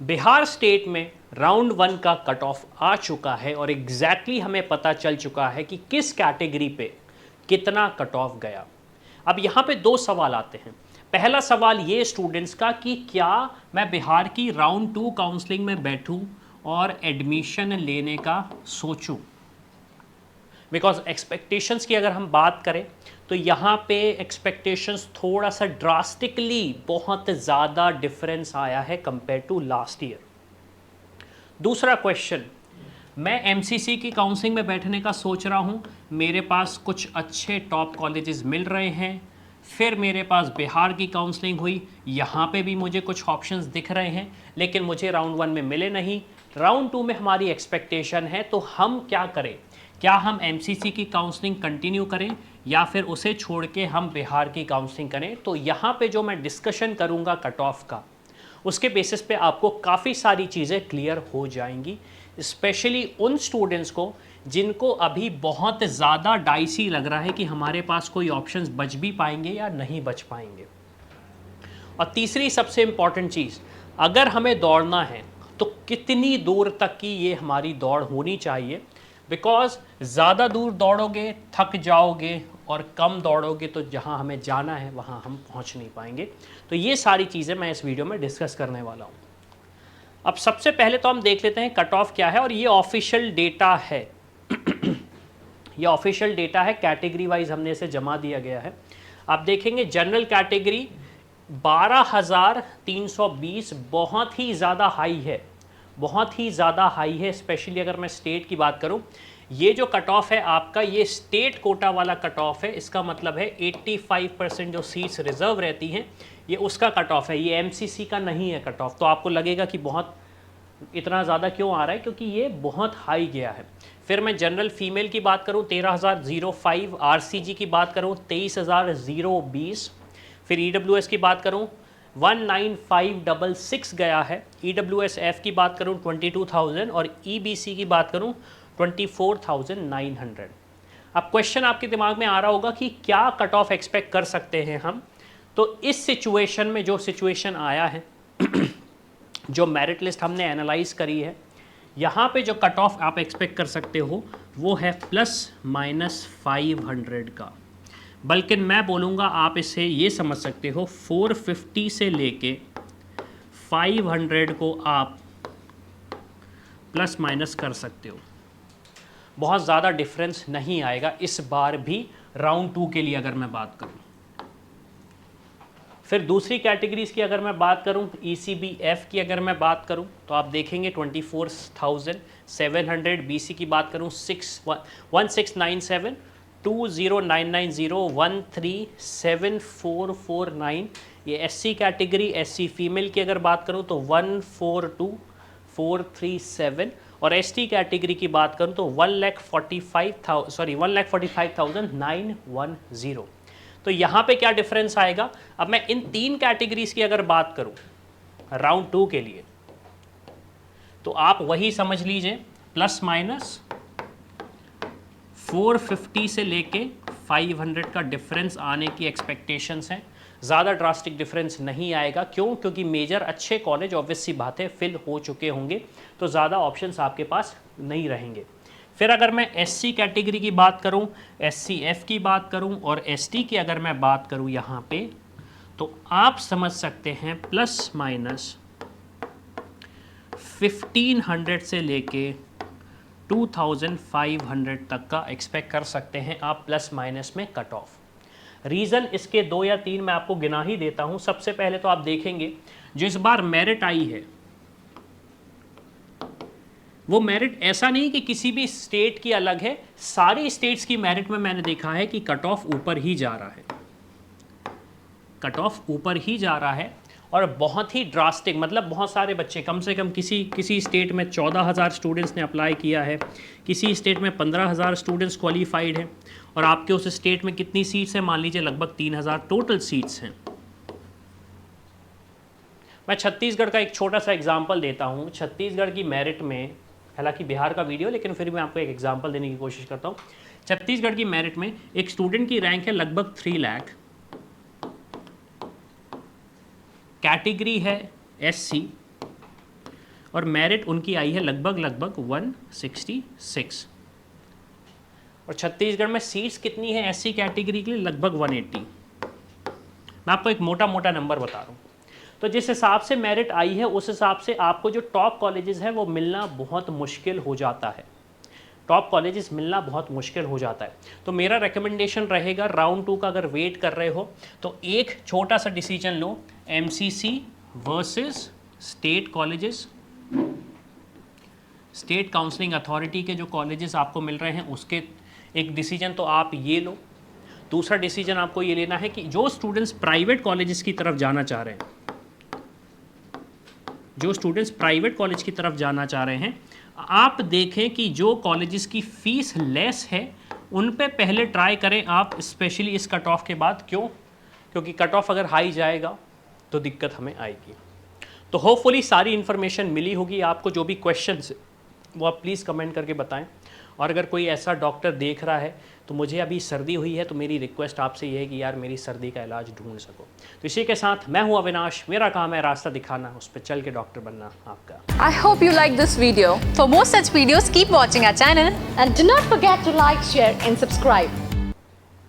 Bihar state में round 1 का cut off आ चुका है और एग्जैक्टली हमें पता चल चुका है कि किस कैटेगरी पे कितना कट ऑफ गया। अब यहाँ पे दो सवाल आते हैं। पहला सवाल ये स्टूडेंट्स का कि क्या मैं बिहार की राउंड 2 काउंसलिंग में बैठूं और एडमिशन लेने का सोचूं। बिकॉज एक्सपेक्टेशंस की अगर हम बात करें तो यहाँ पे एक्सपेक्टेशंस थोड़ा सा ड्रास्टिकली बहुत ज़्यादा डिफरेंस आया है कंपेयर टू लास्ट ईयर। दूसरा क्वेश्चन, मैं एमसीसी की काउंसलिंग में बैठने का सोच रहा हूँ, मेरे पास कुछ अच्छे टॉप कॉलेजेस मिल रहे हैं, फिर मेरे पास बिहार की काउंसलिंग हुई, यहाँ पे भी मुझे कुछ ऑप्शंस दिख रहे हैं लेकिन मुझे राउंड 1 में मिले नहीं, राउंड 2 में हमारी एक्सपेक्टेशन है, तो हम क्या करें? क्या हम एमसीसी की काउंसलिंग कंटिन्यू करें या फिर उसे छोड़ के हम बिहार की काउंसलिंग करें? तो यहाँ पे जो मैं डिस्कशन करूँगा कट ऑफ का, उसके बेसिस पे आपको काफ़ी सारी चीज़ें क्लियर हो जाएंगी, स्पेशली उन स्टूडेंट्स को जिनको अभी बहुत ज़्यादा डाइसी लग रहा है कि हमारे पास कोई ऑप्शंस बच भी पाएंगे या नहीं बच पाएंगे। और तीसरी सबसे इम्पॉर्टेंट चीज़, अगर हमें दौड़ना है तो कितनी दूर तक की ये हमारी दौड़ होनी चाहिए, बिकॉज ज़्यादा दूर दौड़ोगे थक जाओगे और कम दौड़ोगे तो जहाँ हमें जाना है वहाँ हम पहुँच नहीं पाएंगे। तो ये सारी चीज़ें मैं इस वीडियो में डिस्कस करने वाला हूँ। अब सबसे पहले तो हम देख लेते हैं कट ऑफ क्या है, और ये ऑफिशियल डेटा है। ये ऑफिशियल डेटा है, कैटेगरी वाइज हमने इसे जमा दिया गया है। आप देखेंगे जनरल कैटेगरी 12,320 बहुत ही ज़्यादा हाई है, बहुत ही ज़्यादा हाई है। स्पेशली अगर मैं स्टेट की बात करूं, ये जो कट ऑफ है आपका, ये स्टेट कोटा वाला कट ऑफ है। इसका मतलब है 85% जो सीट्स रिजर्व रहती हैं ये उसका कट ऑफ है, ये एमसीसी का नहीं है कट ऑफ। तो आपको लगेगा कि बहुत इतना ज़्यादा क्यों आ रहा है, क्योंकि ये बहुत हाई गया है। फिर मैं जनरल फीमेल की बात करूं 13,005, आरसीजी की बात करूं 23,020, फिर ईडब्ल्यूएस की बात करूं 19,566 गया है, ईडब्ल्यूएस एफ की बात करूं 22,000 और ईबीसी की बात करूं 24,900। अब क्वेश्चन आपके दिमाग में आ रहा होगा कि क्या कट ऑफ एक्सपेक्ट कर सकते हैं हम। तो इस सिचुएशन में जो सिचुएशन आया है जो मेरिट लिस्ट हमने एनालाइज करी है, यहाँ पे जो कट ऑफ आप एक्सपेक्ट कर सकते हो वो है ±500 का। बल्कि मैं बोलूँगा आप इसे ये समझ सकते हो 450 से लेके 500 को आप प्लस माइनस कर सकते हो। बहुत ज़्यादा डिफरेंस नहीं आएगा इस बार भी राउंड 2 के लिए अगर मैं बात करूँ। फिर दूसरी कैटेगरीज की अगर मैं बात करूं, ECBF की अगर मैं बात करूं तो आप देखेंगे 24,700, BC की बात करूं 1697, 20,990, 137449। ये SC कैटेगरी, SC फीमेल की अगर बात करूं तो 142,437 और ST कैटेगरी की बात करूं तो 1,45,910। तो यहाँ पे क्या डिफरेंस आएगा? अब मैं इन तीन कैटेगरीज की अगर बात करूं राउंड 2 के लिए, तो आप वही समझ लीजिए ±450 से लेके 500 का डिफरेंस आने की एक्सपेक्टेशंस हैं। ज़्यादा ड्रास्टिक डिफरेंस नहीं आएगा। क्यों? क्योंकि मेजर अच्छे कॉलेज ऑब्वियस सी बात है फिल हो चुके होंगे, तो ज़्यादा ऑप्शंस आपके पास नहीं रहेंगे। फिर अगर मैं SC कैटेगरी की बात करूं, SCF की बात करूं और ST की अगर मैं बात करूं यहाँ पे, तो आप समझ सकते हैं ±1500 से लेके 2500 तक का एक्सपेक्ट कर सकते हैं आप प्लस माइनस में कट ऑफ। रीज़न इसके 2 या 3 मैं आपको गिना ही देता हूं। सबसे पहले तो आप देखेंगे जो इस बार मेरिट आई है वो मेरिट ऐसा नहीं कि किसी भी स्टेट की अलग है, सारी स्टेट्स की मेरिट में मैंने देखा है कि कट ऑफ ऊपर ही जा रहा है, कट ऑफ ऊपर ही जा रहा है। और बहुत ही ड्रास्टिक, मतलब बहुत सारे बच्चे, कम से कम किसी स्टेट में 14,000 स्टूडेंट्स ने अप्लाई किया है, किसी स्टेट में 15,000 स्टूडेंट्स क्वालिफाइड हैं, और आपके उस स्टेट में कितनी सीट्स हैं? मान लीजिए लगभग 3,000 टोटल सीट्स हैं। मैं छत्तीसगढ़ का एक छोटा सा एग्जाम्पल देता हूँ। छत्तीसगढ़ की मेरिट में, हालांकि बिहार का वीडियो, लेकिन फिर भी मैं आपको एक एग्जांपल देने की कोशिश करता हूँ। छत्तीसगढ़ की मेरिट में एक स्टूडेंट की रैंक है लगभग 3 लाख, कैटेगरी है SC, और मेरिट उनकी आई है लगभग 166। और छत्तीसगढ़ में सीट्स कितनी है एससी कैटेगरी के लिए? लगभग 180। मैं आपको एक मोटा मोटा नंबर बता रहा हूँ। तो जिस हिसाब से मेरिट आई है उस हिसाब से आपको जो टॉप कॉलेजेस हैं वो मिलना बहुत मुश्किल हो जाता है। टॉप कॉलेजेस मिलना बहुत मुश्किल हो जाता है। तो मेरा रिकमेंडेशन रहेगा राउंड 2 का अगर वेट कर रहे हो तो एक छोटा सा डिसीजन लो, MCC versus state colleges, state counselling authority के जो कॉलेजेस आपको मिल रहे हैं उसके एक डिसीजन तो आप ये लो। दूसरा डिसीजन आपको ये लेना है कि जो स्टूडेंट्स प्राइवेट कॉलेजेस की तरफ जाना चाह रहे हैं, जो स्टूडेंट्स प्राइवेट कॉलेज की तरफ जाना चाह रहे हैं, आप देखें कि जो कॉलेजेस की फ़ीस लेस है उन पे पहले ट्राई करें आप, स्पेशली इस कट ऑफ के बाद। क्यों? क्योंकि कट ऑफ अगर हाई जाएगा तो दिक्कत हमें आएगी। तो होपफुली सारी इन्फॉर्मेशन मिली होगी आपको। जो भी क्वेश्चंस वो आप प्लीज़ कमेंट करके बताएं। और अगर कोई ऐसा डॉक्टर देख रहा है तो मुझे अभी सर्दी हुई है तो मेरी रिक्वेस्ट आपसे ये है कि यार मेरी सर्दी का इलाज ढूंढ सको। तो इसी के साथ मैं हूं अविनाश, मेरा काम है रास्ता दिखाना, उस पर चल के डॉक्टर बनना आपका। I hope you like this video. For more such videos, keep watching our channel. And do not forget to like, share and subscribe.